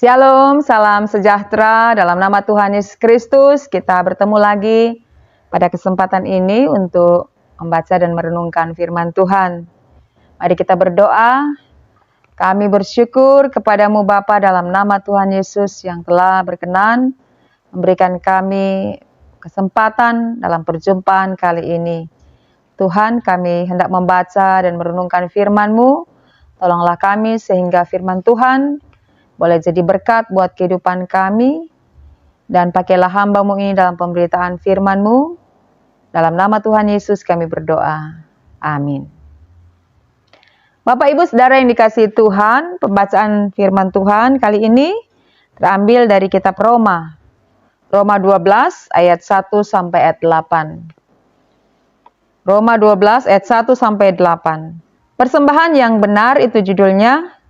Shalom, salam sejahtera dalam nama Tuhan Yesus Kristus. Kita bertemu lagi pada kesempatan ini untuk membaca dan merenungkan firman Tuhan. Mari kita berdoa. Kami bersyukur kepadamu Bapa dalam nama Tuhan Yesus yang telah berkenan memberikan kami kesempatan dalam perjumpaan kali ini. Tuhan, kami hendak membaca dan merenungkan firman-Mu. Tolonglah kami sehingga firman Tuhan boleh jadi berkat buat kehidupan kami, dan pakailah hamba-Mu ini dalam pemberitaan firman-Mu. Dalam nama Tuhan Yesus kami berdoa. Amin. Bapak Ibu Saudara yang dikasihi Tuhan, pembacaan firman Tuhan kali ini terambil dari kitab Roma. Roma 12 ayat 1 sampai ayat 8. Roma 12 ayat 1 sampai 8. Persembahan yang benar itu judulnya.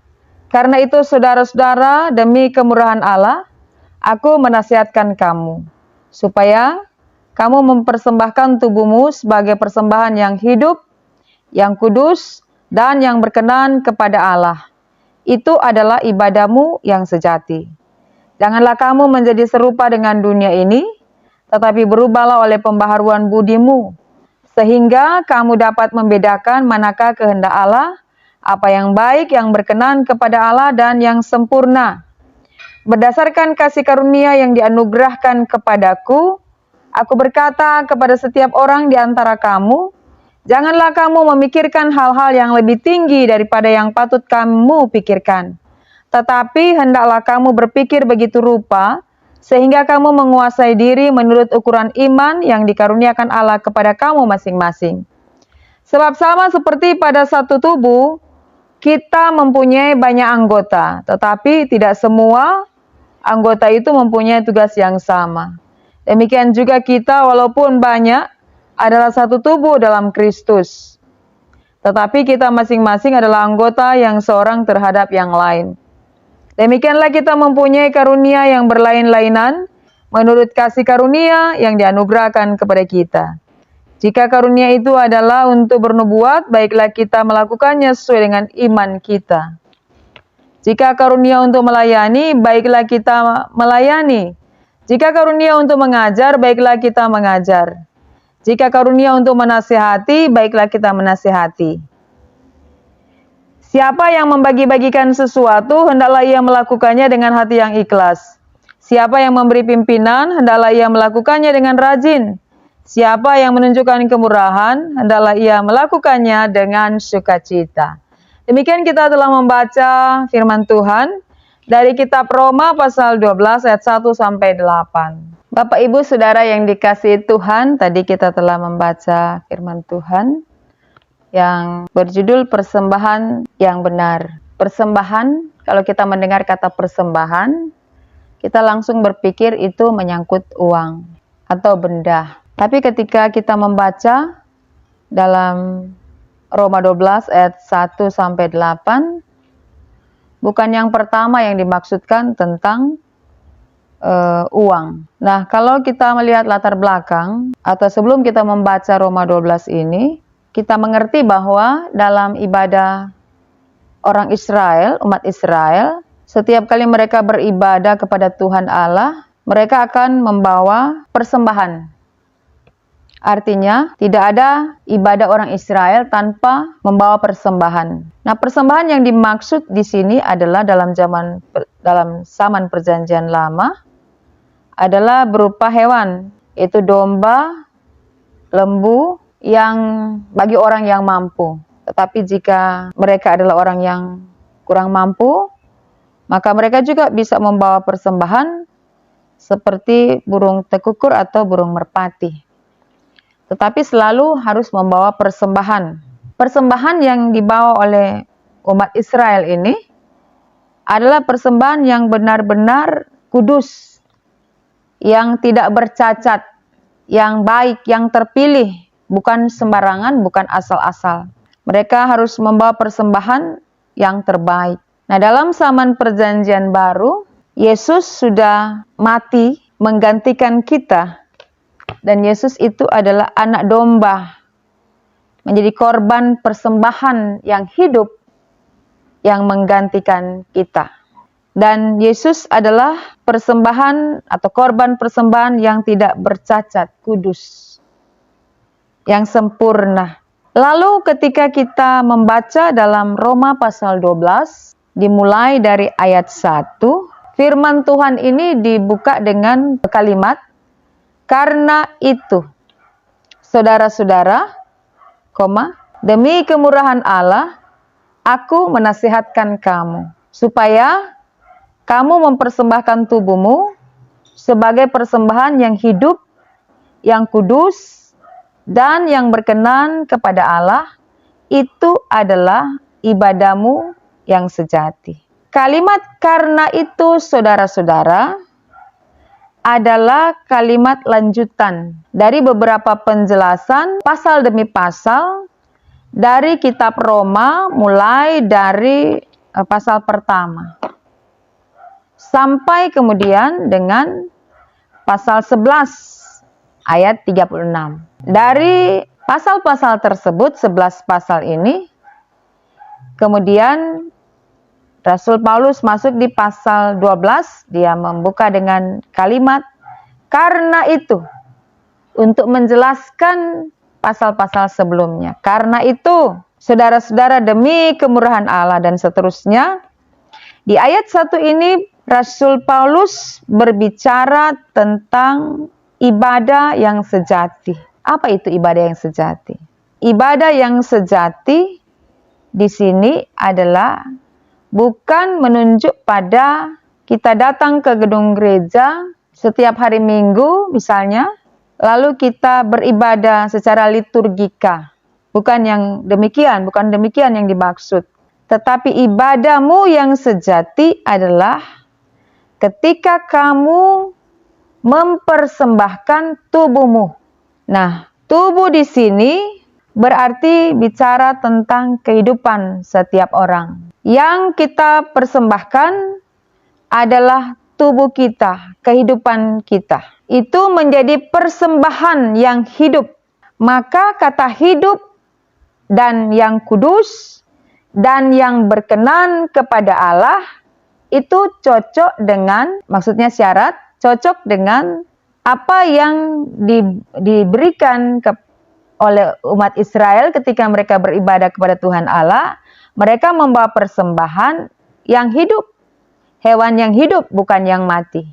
Karena itu saudara-saudara, demi kemurahan Allah, aku menasihatkan kamu, supaya kamu mempersembahkan tubuhmu sebagai persembahan yang hidup, yang kudus, dan yang berkenan kepada Allah. Itu adalah ibadahmu yang sejati. Janganlah kamu menjadi serupa dengan dunia ini, tetapi berubahlah oleh pembaharuan budimu, sehingga kamu dapat membedakan manakah kehendak Allah, apa yang baik, yang berkenan kepada Allah, dan yang sempurna. Berdasarkan kasih karunia yang dianugerahkan kepadaku, aku berkata kepada setiap orang di antara kamu, janganlah kamu memikirkan hal-hal yang lebih tinggi daripada yang patut kamu pikirkan. Tetapi hendaklah kamu berpikir begitu rupa, sehingga kamu menguasai diri menurut ukuran iman yang dikaruniakan Allah kepada kamu masing-masing. Sebab sama seperti pada satu tubuh, kita mempunyai banyak anggota, tetapi tidak semua anggota itu mempunyai tugas yang sama. Demikian juga kita, walaupun banyak, adalah satu tubuh dalam Kristus. Tetapi kita masing-masing adalah anggota yang seorang terhadap yang lain. Demikianlah kita mempunyai karunia yang berlain-lainan, menurut kasih karunia yang dianugerahkan kepada kita. Jika karunia itu adalah untuk bernubuat, baiklah kita melakukannya sesuai dengan iman kita. Jika karunia untuk melayani, baiklah kita melayani. Jika karunia untuk mengajar, baiklah kita mengajar. Jika karunia untuk menasihati, baiklah kita menasihati. Siapa yang membagi-bagikan sesuatu, hendaklah ia melakukannya dengan hati yang ikhlas. Siapa yang memberi pimpinan, hendaklah ia melakukannya dengan rajin. Siapa yang menunjukkan kemurahan, hendaklah ia melakukannya dengan sukacita. Demikian kita telah membaca firman Tuhan dari kitab Roma pasal 12 ayat 1 sampai 8. Bapak Ibu Saudara yang dikasihi Tuhan, tadi kita telah membaca firman Tuhan yang berjudul persembahan yang benar. Persembahan, kalau kita mendengar kata persembahan, kita langsung berpikir itu menyangkut uang atau benda. Tapi ketika kita membaca dalam Roma 12 ayat 1 sampai 8, bukan yang pertama yang dimaksudkan tentang uang. Nah, kalau kita melihat latar belakang atau sebelum kita membaca Roma 12 ini, kita mengerti bahwa dalam ibadah orang Israel, umat Israel, setiap kali mereka beribadah kepada Tuhan Allah, mereka akan membawa persembahan. Artinya, tidak ada ibadah orang Israel tanpa membawa persembahan. Nah, persembahan yang dimaksud di sini adalah dalam zaman Perjanjian Lama adalah berupa hewan, yaitu domba, lembu yang bagi orang yang mampu. Tetapi jika mereka adalah orang yang kurang mampu, maka mereka juga bisa membawa persembahan seperti burung tekukur atau burung merpati. Tetapi selalu harus membawa persembahan. Persembahan yang dibawa oleh umat Israel ini adalah persembahan yang benar-benar kudus, yang tidak bercacat, yang baik, yang terpilih, bukan sembarangan, bukan asal-asal. Mereka harus membawa persembahan yang terbaik. Nah, dalam zaman Perjanjian Baru, Yesus sudah mati menggantikan kita. Dan Yesus itu adalah anak domba, menjadi korban persembahan yang hidup yang menggantikan kita. Dan Yesus adalah persembahan atau korban persembahan yang tidak bercacat, kudus, yang sempurna. Lalu ketika kita membaca dalam Roma pasal 12, dimulai dari ayat 1, firman Tuhan ini dibuka dengan kalimat, karena itu, saudara-saudara, demi kemurahan Allah, aku menasihatkan kamu, supaya kamu mempersembahkan tubuhmu sebagai persembahan yang hidup, yang kudus, dan yang berkenan kepada Allah. Itu adalah ibadahmu yang sejati. Kalimat karena itu, saudara-saudara, adalah kalimat lanjutan dari beberapa penjelasan pasal demi pasal dari kitab Roma, mulai dari pasal pertama sampai kemudian dengan pasal 11 ayat 36. Dari pasal-pasal tersebut, 11 pasal ini, kemudian Rasul Paulus masuk di pasal 12, dia membuka dengan kalimat karena itu, untuk menjelaskan pasal-pasal sebelumnya. Karena itu, saudara-saudara, demi kemurahan Allah, dan seterusnya. Di ayat 1 ini Rasul Paulus berbicara tentang ibadah yang sejati. Apa itu ibadah yang sejati? Ibadah yang sejati di sini adalah bukan menunjuk pada kita datang ke gedung gereja setiap hari Minggu misalnya, lalu kita beribadah secara liturgika. Bukan demikian yang dimaksud. Tetapi ibadahmu yang sejati adalah ketika kamu mempersembahkan tubuhmu. Nah, tubuh di sini berarti bicara tentang kehidupan setiap orang. Yang kita persembahkan adalah tubuh kita, kehidupan kita. Itu menjadi persembahan yang hidup. Maka kata hidup dan yang kudus dan yang berkenan kepada Allah itu cocok dengan, maksudnya syarat, cocok dengan apa yang diberikan oleh umat Israel ketika mereka beribadah kepada Tuhan Allah. Mereka membawa persembahan yang hidup, hewan yang hidup, bukan yang mati.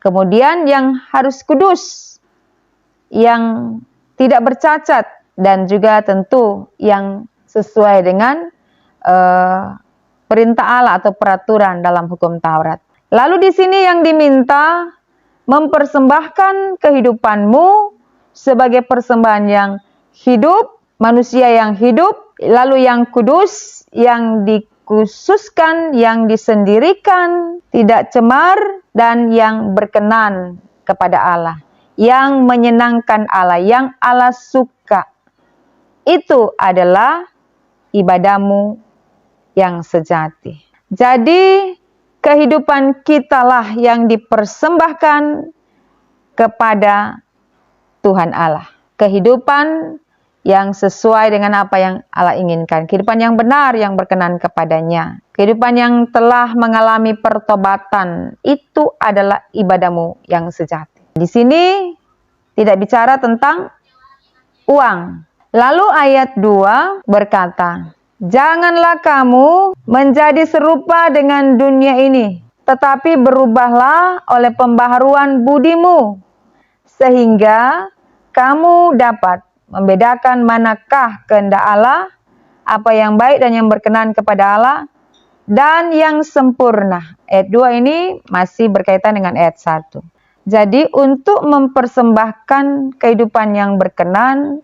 Kemudian yang harus kudus, yang tidak bercacat, dan juga tentu yang sesuai dengan perintah Allah atau peraturan dalam hukum Taurat. Lalu di sini yang diminta, mempersembahkan kehidupanmu sebagai persembahan yang hidup, manusia yang hidup, lalu yang kudus, yang dikhususkan, yang disendirikan, tidak cemar, dan yang berkenan kepada Allah, yang menyenangkan Allah, yang Allah suka. Itu adalah ibadahmu yang sejati. Jadi kehidupan kitalah yang dipersembahkan kepada Tuhan Allah. Kehidupan yang sesuai dengan apa yang Allah inginkan. Kehidupan yang benar, yang berkenan kepadanya. Kehidupan yang telah mengalami pertobatan. Itu adalah ibadahmu yang sejati. Di sini tidak bicara tentang uang. Lalu ayat 2 berkata, janganlah kamu menjadi serupa dengan dunia ini, tetapi berubahlah oleh pembaharuan budimu, sehingga kamu dapat membedakan manakah kehendak Allah, apa yang baik dan yang berkenan kepada Allah, dan yang sempurna. Ayat 2 ini masih berkaitan dengan ayat 1. Jadi untuk mempersembahkan kehidupan yang berkenan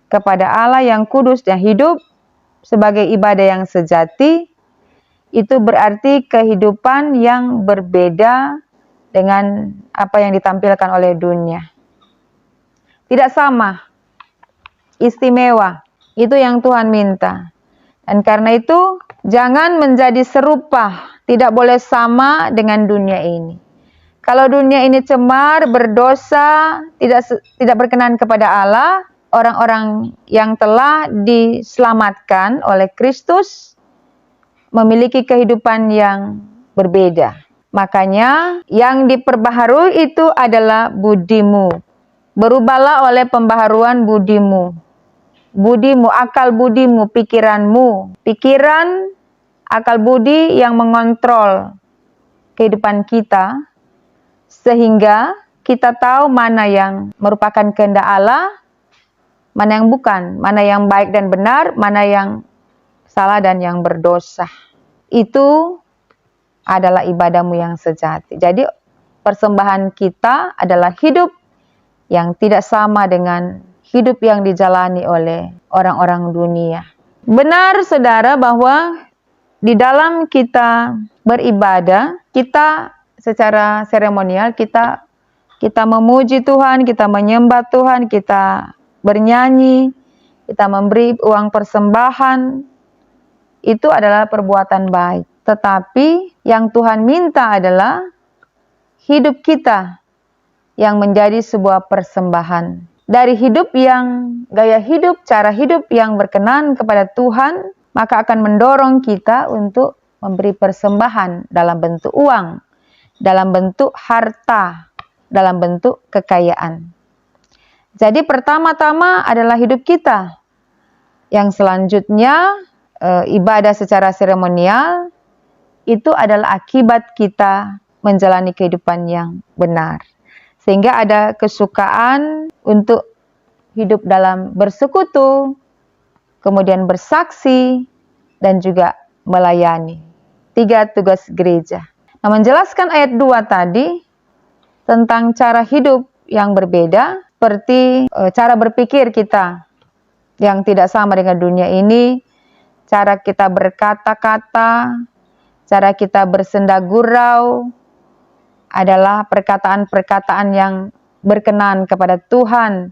kepada Allah yang kudus dan hidup sebagai ibadah yang sejati, itu berarti kehidupan yang berbeda dengan apa yang ditampilkan oleh dunia. Tidak sama, istimewa, itu yang Tuhan minta. Dan karena itu, jangan menjadi serupa, tidak boleh sama dengan dunia ini. Kalau dunia ini cemar, berdosa, tidak berkenan kepada Allah, orang-orang yang telah diselamatkan oleh Kristus, memiliki kehidupan yang berbeda. Makanya yang diperbaharui itu adalah budimu. Berubahlah oleh pembaharuan budimu. Budimu, akal budimu, pikiranmu. Pikiran, akal budi yang mengontrol kehidupan kita, sehingga kita tahu mana yang merupakan kehendak Allah, mana yang bukan, mana yang baik dan benar, mana yang salah dan yang berdosa. Itu adalah ibadahmu yang sejati. Jadi persembahan kita adalah hidup yang tidak sama dengan hidup yang dijalani oleh orang-orang dunia. Benar saudara bahwa di dalam kita beribadah, kita secara seremonial, kita memuji Tuhan, kita menyembah Tuhan, kita bernyanyi, kita memberi uang persembahan, itu adalah perbuatan baik. Tetapi yang Tuhan minta adalah hidup kita yang menjadi sebuah persembahan. Dari hidup yang, gaya hidup, cara hidup yang berkenan kepada Tuhan, maka akan mendorong kita untuk memberi persembahan dalam bentuk uang, dalam bentuk harta, dalam bentuk kekayaan. Jadi pertama-tama adalah hidup kita. Yang selanjutnya, ibadah secara seremonial, itu adalah akibat kita menjalani kehidupan yang benar. Sehingga ada kesukaan untuk hidup dalam bersekutu, kemudian bersaksi, dan juga melayani. 3 tugas gereja. Nah, menjelaskan ayat 2 tadi, tentang cara hidup yang berbeda, seperti cara berpikir kita yang tidak sama dengan dunia ini, cara kita berkata-kata, cara kita bersenda gurau, adalah perkataan-perkataan yang berkenan kepada Tuhan,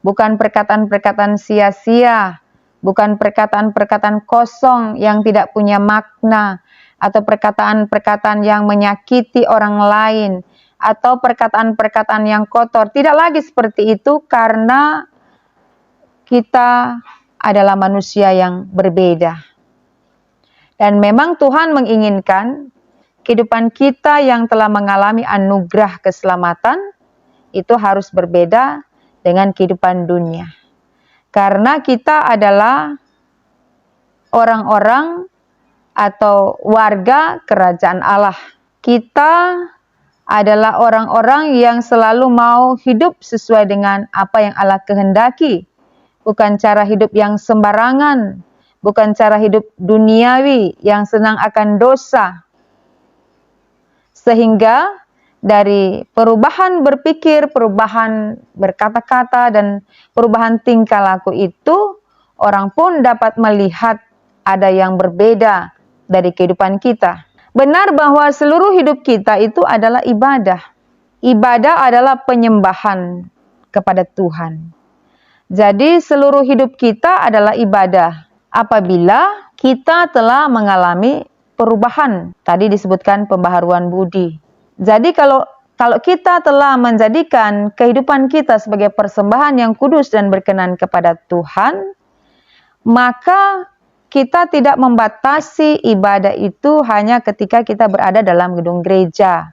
bukan perkataan-perkataan sia-sia, bukan perkataan-perkataan kosong yang tidak punya makna, atau perkataan-perkataan yang menyakiti orang lain, atau perkataan-perkataan yang kotor. Tidak lagi seperti itu, karena kita adalah manusia yang berbeda. Dan memang Tuhan menginginkan kehidupan kita yang telah mengalami anugerah keselamatan itu harus berbeda dengan kehidupan dunia. Karena kita adalah orang-orang atau warga kerajaan Allah. Kita adalah orang-orang yang selalu mau hidup sesuai dengan apa yang Allah kehendaki. Bukan cara hidup yang sembarangan, bukan cara hidup duniawi yang senang akan dosa. Sehingga dari perubahan berpikir, perubahan berkata-kata, dan perubahan tingkah laku itu, orang pun dapat melihat ada yang berbeda dari kehidupan kita. Benar bahwa seluruh hidup kita itu adalah ibadah. Ibadah adalah penyembahan kepada Tuhan. Jadi seluruh hidup kita adalah ibadah. Apabila kita telah mengalami perubahan, tadi disebutkan pembaharuan budi. Jadi kalau kita telah menjadikan kehidupan kita sebagai persembahan yang kudus dan berkenan kepada Tuhan, maka kita tidak membatasi ibadah itu hanya ketika kita berada dalam gedung gereja.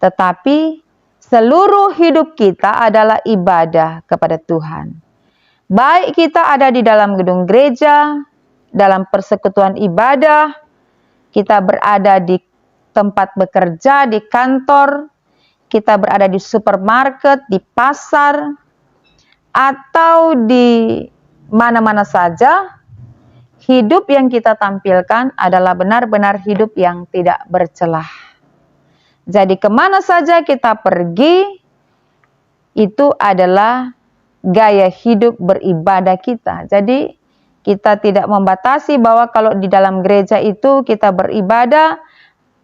Tetapi seluruh hidup kita adalah ibadah kepada Tuhan. Baik kita ada di dalam gedung gereja, dalam persekutuan ibadah, kita berada di tempat bekerja, di kantor, kita berada di supermarket, di pasar, atau di mana-mana saja, hidup yang kita tampilkan adalah benar-benar hidup yang tidak bercelah. Jadi kemana saja kita pergi, itu adalah gaya hidup beribadah kita. Jadi kita tidak membatasi bahwa kalau di dalam gereja itu kita beribadah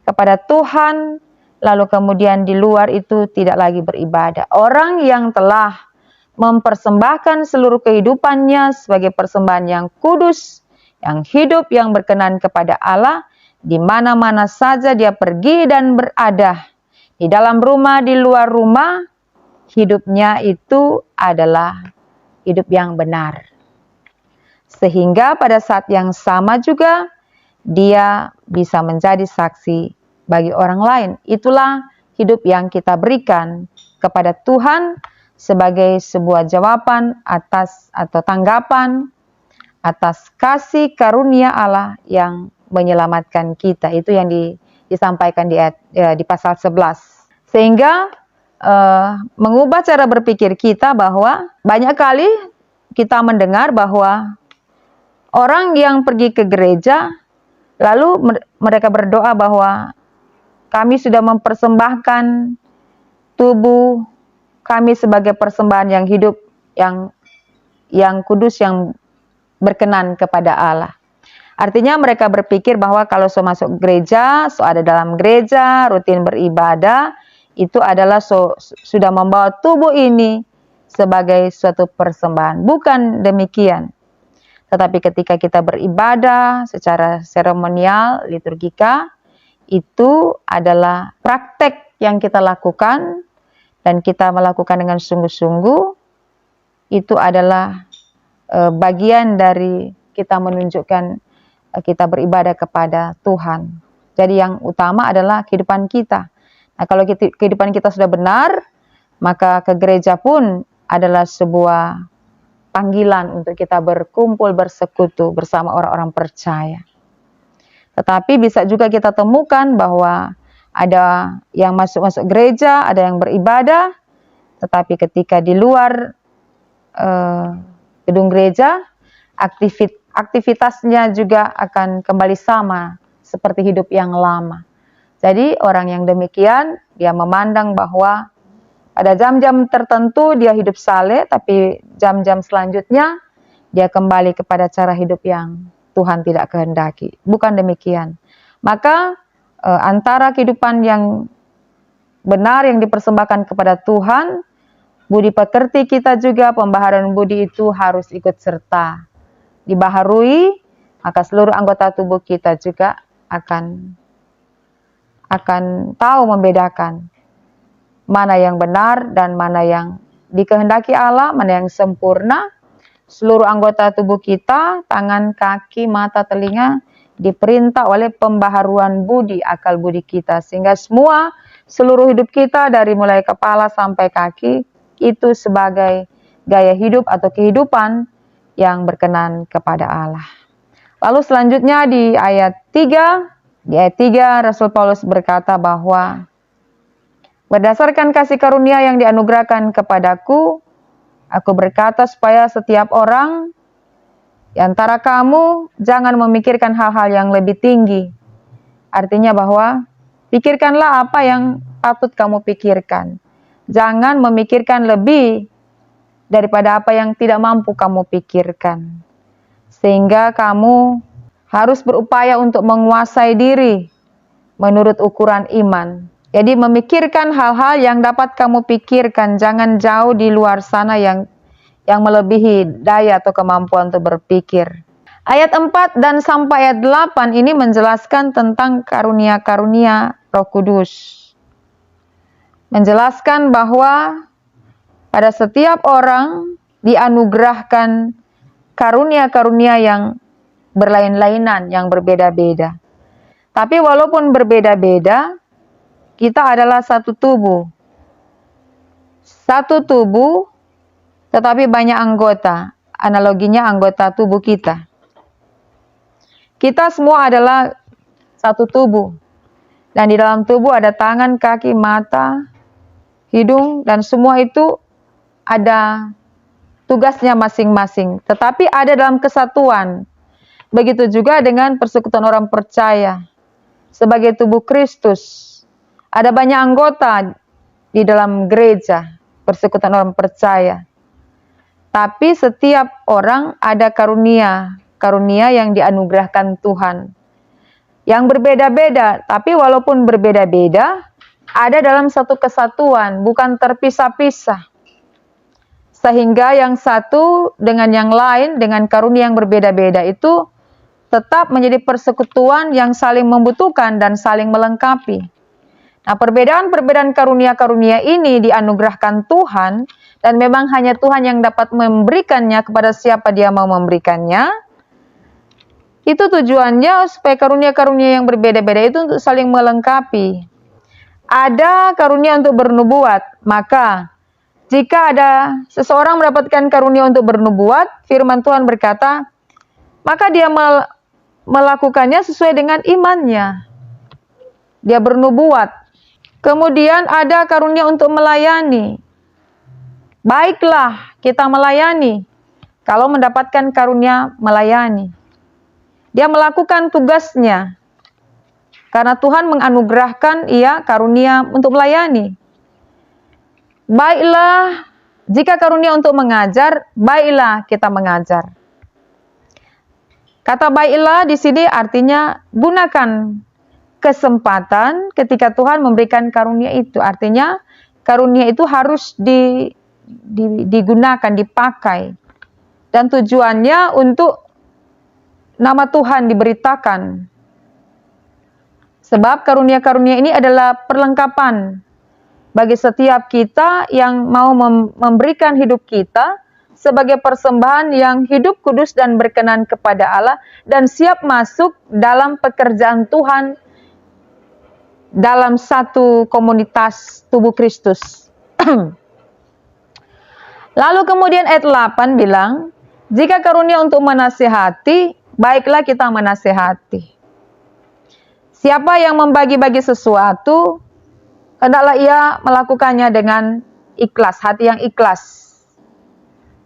kepada Tuhan, lalu kemudian di luar itu tidak lagi beribadah. Orang yang telah mempersembahkan seluruh kehidupannya sebagai persembahan yang kudus, yang hidup, yang berkenan kepada Allah, di mana-mana saja dia pergi dan berada, di dalam rumah, di luar rumah, hidupnya itu adalah hidup yang benar. Sehingga pada saat yang sama juga dia bisa menjadi saksi bagi orang lain. Itulah hidup yang kita berikan kepada Tuhan sebagai sebuah jawaban atas atau tanggapan atas kasih karunia Allah yang menyelamatkan kita. Itu yang disampaikan di pasal 11. Sehingga mengubah cara berpikir kita bahwa banyak kali kita mendengar bahwa orang yang pergi ke gereja lalu mereka berdoa bahwa kami sudah mempersembahkan tubuh kami sebagai persembahan yang hidup, yang kudus, yang berkenan kepada Allah. Artinya mereka berpikir bahwa kalau masuk gereja, ada dalam gereja, rutin beribadah, itu adalah sudah membawa tubuh ini sebagai suatu persembahan. Bukan demikian. Tetapi ketika kita beribadah secara seremonial, liturgika, itu adalah praktek yang kita lakukan dan kita melakukan dengan sungguh-sungguh. Itu adalah bagian dari kita menunjukkan kita beribadah kepada Tuhan. Jadi yang utama adalah kehidupan kita. Nah, kalau kehidupan kita sudah benar, maka ke gereja pun adalah sebuah panggilan untuk kita berkumpul, bersekutu bersama orang-orang percaya. Tetapi bisa juga kita temukan bahwa ada yang masuk gereja, ada yang beribadah, tetapi ketika di luar gedung gereja, aktivitasnya juga akan kembali sama seperti hidup yang lama. Jadi orang yang demikian, dia memandang bahwa pada jam-jam tertentu dia hidup saleh, tapi jam-jam selanjutnya dia kembali kepada cara hidup yang Tuhan tidak kehendaki. Bukan demikian. Maka antara kehidupan yang benar yang dipersembahkan kepada Tuhan, budi pekerti kita juga, pembaharuan budi itu harus ikut serta. Dibaharui, maka seluruh anggota tubuh kita juga akan tahu membedakan mana yang benar dan mana yang dikehendaki Allah, mana yang sempurna. Seluruh anggota tubuh kita, tangan, kaki, mata, telinga, diperintah oleh pembaharuan budi, akal budi kita. Sehingga seluruh hidup kita dari mulai kepala sampai kaki, itu sebagai gaya hidup atau kehidupan yang berkenan kepada Allah. Lalu selanjutnya di ayat 3 Rasul Paulus berkata bahwa berdasarkan kasih karunia yang dianugerahkan kepadaku, aku berkata supaya setiap orang di antara kamu jangan memikirkan hal-hal yang lebih tinggi. Artinya bahwa pikirkanlah apa yang patut kamu pikirkan. Jangan memikirkan lebih daripada apa yang tidak mampu kamu pikirkan. Sehingga kamu harus berupaya untuk menguasai diri menurut ukuran iman. Jadi memikirkan hal-hal yang dapat kamu pikirkan. Jangan jauh di luar sana yang melebihi daya atau kemampuan untuk berpikir. Ayat 4 dan sampai ayat 8 ini menjelaskan tentang karunia-karunia Roh Kudus. Menjelaskan bahwa pada setiap orang dianugerahkan karunia-karunia yang berlain-lainan, yang berbeda-beda. Tapi walaupun berbeda-beda, kita adalah satu tubuh. Satu tubuh, tetapi banyak anggota. Analoginya anggota tubuh kita. Kita semua adalah satu tubuh. Dan di dalam tubuh ada tangan, kaki, mata, hidung, dan semua itu ada tugasnya masing-masing. Tetapi ada dalam kesatuan. Begitu juga dengan persekutuan orang percaya. Sebagai tubuh Kristus. Ada banyak anggota di dalam gereja, persekutuan orang percaya. Tapi setiap orang ada karunia yang dianugerahkan Tuhan. Yang berbeda-beda, tapi walaupun berbeda-beda, ada dalam satu kesatuan, bukan terpisah-pisah. Sehingga yang satu dengan yang lain, dengan karunia yang berbeda-beda itu tetap menjadi persekutuan yang saling membutuhkan dan saling melengkapi. Nah, perbedaan-perbedaan karunia-karunia ini dianugerahkan Tuhan, dan memang hanya Tuhan yang dapat memberikannya kepada siapa dia mau memberikannya. Itu tujuannya supaya karunia-karunia yang berbeda-beda itu untuk saling melengkapi. Ada karunia untuk bernubuat, maka jika ada seseorang mendapatkan karunia untuk bernubuat, firman Tuhan berkata, maka dia melakukannya sesuai dengan imannya. Dia bernubuat. Kemudian ada karunia untuk melayani. Baiklah kita melayani kalau mendapatkan karunia melayani. Dia melakukan tugasnya karena Tuhan menganugerahkan ia karunia untuk melayani. Baiklah, jika karunia untuk mengajar, baiklah kita mengajar. Kata baiklah di sini artinya gunakan kesempatan ketika Tuhan memberikan karunia itu. Artinya karunia itu harus digunakan, dipakai. Dan tujuannya untuk nama Tuhan diberitakan. Sebab karunia-karunia ini adalah perlengkapan bagi setiap kita yang mau memberikan hidup kita sebagai persembahan yang hidup, kudus, dan berkenan kepada Allah, dan siap masuk dalam pekerjaan Tuhan dalam satu komunitas tubuh Kristus. Lalu kemudian ayat 8 bilang, jika karunia untuk menasihati, baiklah kita menasihati. Siapa yang membagi-bagi sesuatu, hendaklah ia melakukannya dengan ikhlas, hati yang ikhlas.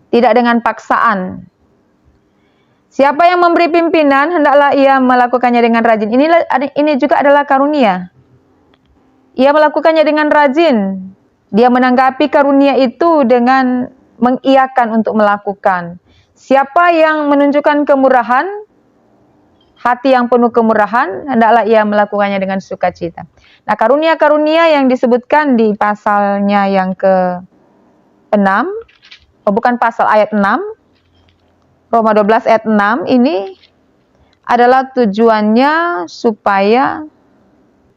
Tidak dengan paksaan. Siapa yang memberi pimpinan, hendaklah ia melakukannya dengan rajin. Ini juga adalah karunia. Ia melakukannya dengan rajin. Dia menanggapi karunia itu dengan mengiyakan untuk melakukan. Siapa yang menunjukkan kemurahan, hati yang penuh kemurahan, hendaklah ia melakukannya dengan sukacita. Nah, karunia-karunia yang disebutkan di pasalnya yang ke-6, bukan pasal ayat 6, Roma 12 ayat 6 ini adalah tujuannya supaya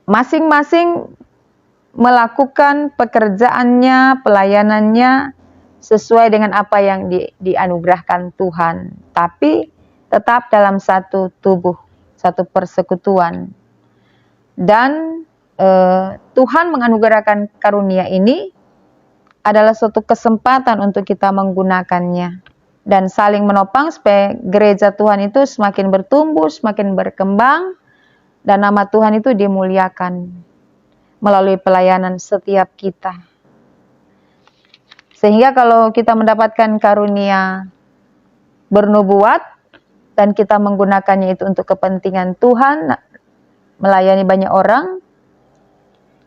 masing-masing melakukan pekerjaannya, pelayanannya sesuai dengan apa yang dianugerahkan Tuhan. Tapi tetap dalam satu tubuh, satu persekutuan. Dan Tuhan menganugerahkan karunia ini adalah suatu kesempatan untuk kita menggunakannya. Dan saling menopang supaya gereja Tuhan itu semakin bertumbuh, semakin berkembang, dan nama Tuhan itu dimuliakan melalui pelayanan setiap kita. Sehingga kalau kita mendapatkan karunia bernubuat, dan kita menggunakannya itu untuk kepentingan Tuhan, melayani banyak orang,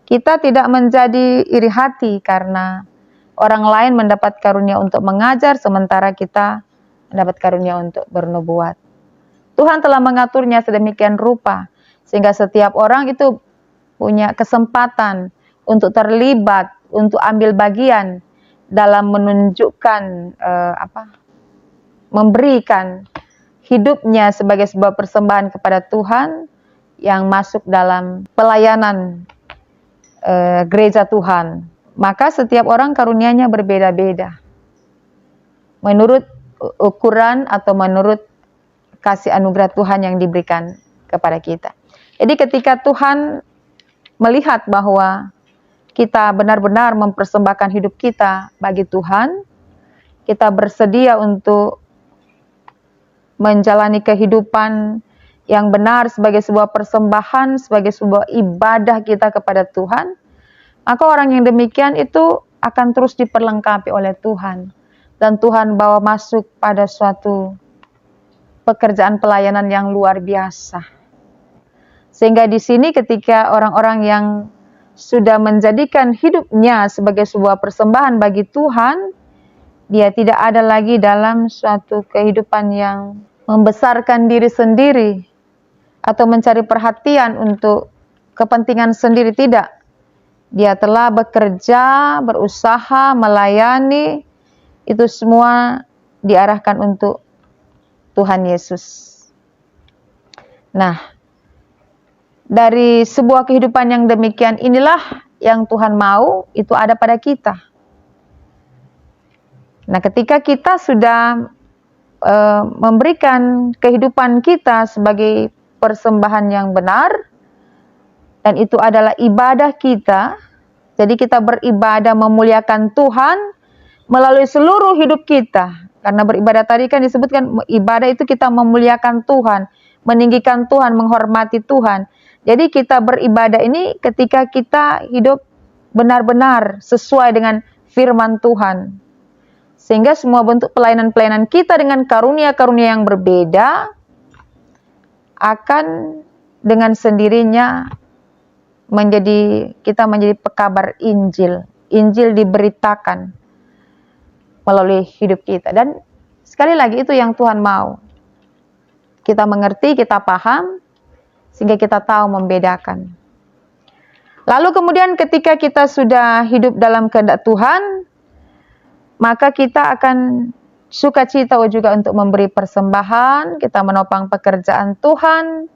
kita tidak menjadi iri hati karena orang lain mendapat karunia untuk mengajar, sementara kita mendapat karunia untuk bernubuat. Tuhan telah mengaturnya sedemikian rupa, sehingga setiap orang itu punya kesempatan untuk terlibat, untuk ambil bagian dalam menunjukkan, memberikan hidupnya sebagai sebuah persembahan kepada Tuhan yang masuk dalam pelayanan gereja Tuhan. Maka setiap orang karunianya berbeda-beda menurut ukuran atau menurut kasih anugerah Tuhan yang diberikan kepada kita. Jadi ketika Tuhan melihat bahwa kita benar-benar mempersembahkan hidup kita bagi Tuhan, kita bersedia untuk menjalani kehidupan yang benar sebagai sebuah persembahan, sebagai sebuah ibadah kita kepada Tuhan, maka orang yang demikian itu akan terus diperlengkapi oleh Tuhan. Dan Tuhan bawa masuk pada suatu pekerjaan pelayanan yang luar biasa. Sehingga di sini ketika orang-orang yang sudah menjadikan hidupnya sebagai sebuah persembahan bagi Tuhan, dia tidak ada lagi dalam suatu kehidupan yang membesarkan diri sendiri atau mencari perhatian untuk kepentingan sendiri, tidak. Dia telah bekerja, berusaha, melayani, itu semua diarahkan untuk Tuhan Yesus. Nah, dari sebuah kehidupan yang demikian inilah yang Tuhan mau itu ada pada kita. Nah, ketika kita sudah memberikan kehidupan kita sebagai persembahan yang benar, dan itu adalah ibadah kita. Jadi kita beribadah memuliakan Tuhan melalui seluruh hidup kita. Karena beribadah tadi kan disebutkan ibadah itu kita memuliakan Tuhan, meninggikan Tuhan, menghormati Tuhan. Jadi kita beribadah ini ketika kita hidup benar-benar sesuai dengan firman Tuhan. Sehingga semua bentuk pelayanan-pelayanan kita dengan karunia-karunia yang berbeda akan dengan sendirinya kita menjadi pekabar Injil. Injil diberitakan melalui hidup kita. Dan sekali lagi itu yang Tuhan mau. Kita mengerti, kita paham, sehingga kita tahu membedakan. Lalu kemudian ketika kita sudah hidup dalam kehendak Tuhan, maka kita akan sukacita juga untuk memberi persembahan, kita menopang pekerjaan Tuhan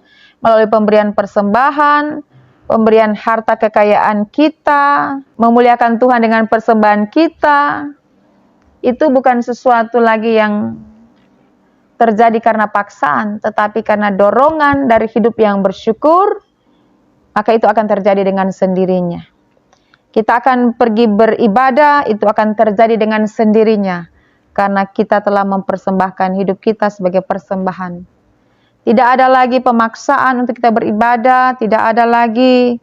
melalui pemberian persembahan, pemberian harta kekayaan kita, memuliakan Tuhan dengan persembahan kita. Itu bukan sesuatu lagi yang terjadi karena paksaan, tetapi karena dorongan dari hidup yang bersyukur, maka itu akan terjadi dengan sendirinya. Kita akan pergi beribadah, itu akan terjadi dengan sendirinya, karena kita telah mempersembahkan hidup kita sebagai persembahan. Tidak ada lagi pemaksaan untuk kita beribadah, tidak ada lagi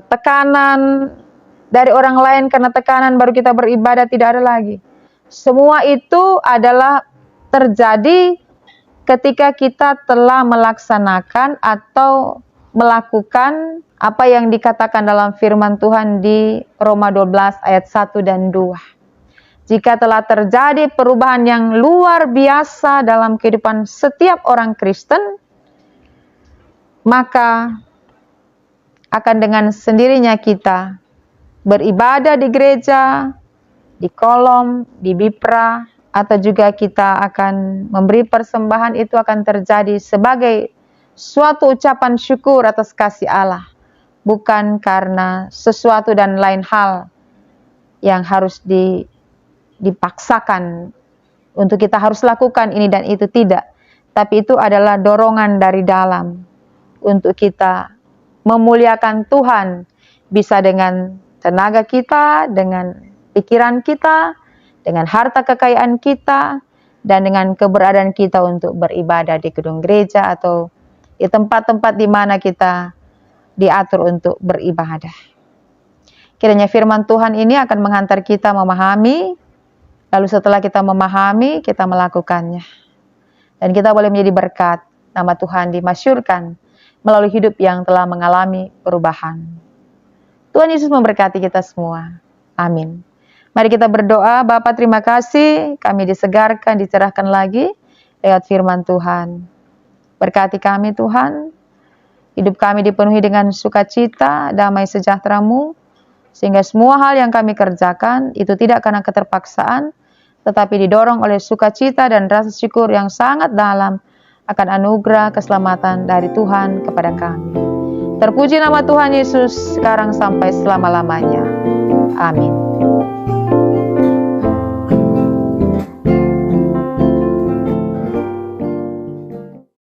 tekanan dari orang lain karena tekanan baru kita beribadah, tidak ada lagi. Semua itu adalah terjadi ketika kita telah melaksanakan atau melakukan apa yang dikatakan dalam firman Tuhan di Roma 12 ayat 1 dan 2. Jika telah terjadi perubahan yang luar biasa dalam kehidupan setiap orang Kristen, maka akan dengan sendirinya kita beribadah di gereja, di kolom, di Bipra, atau juga kita akan memberi persembahan, itu akan terjadi sebagai suatu ucapan syukur atas kasih Allah, bukan karena sesuatu dan lain hal yang harus dipaksakan untuk kita harus lakukan ini dan itu, tidak. Tapi itu adalah dorongan dari dalam untuk kita memuliakan Tuhan, bisa dengan tenaga kita, dengan pikiran kita, dengan harta kekayaan kita, dan dengan keberadaan kita untuk beribadah di gedung gereja atau di tempat-tempat di mana kita diatur untuk beribadah. Kiranya firman Tuhan ini akan menghantar kita memahami. Lalu setelah kita memahami, kita melakukannya. Dan kita boleh menjadi berkat, nama Tuhan dimasyurkan melalui hidup yang telah mengalami perubahan. Tuhan Yesus memberkati kita semua. Amin. Mari kita berdoa. Bapa, terima kasih kami disegarkan, dicerahkan lagi lewat firman Tuhan. Berkati kami Tuhan. Hidup kami dipenuhi dengan sukacita, damai sejahtera-Mu. Sehingga semua hal yang kami kerjakan itu tidak karena keterpaksaan, tetapi didorong oleh sukacita dan rasa syukur yang sangat dalam akan anugerah keselamatan dari Tuhan kepada kami. Terpuji nama Tuhan Yesus sekarang sampai selama-lamanya. Amin.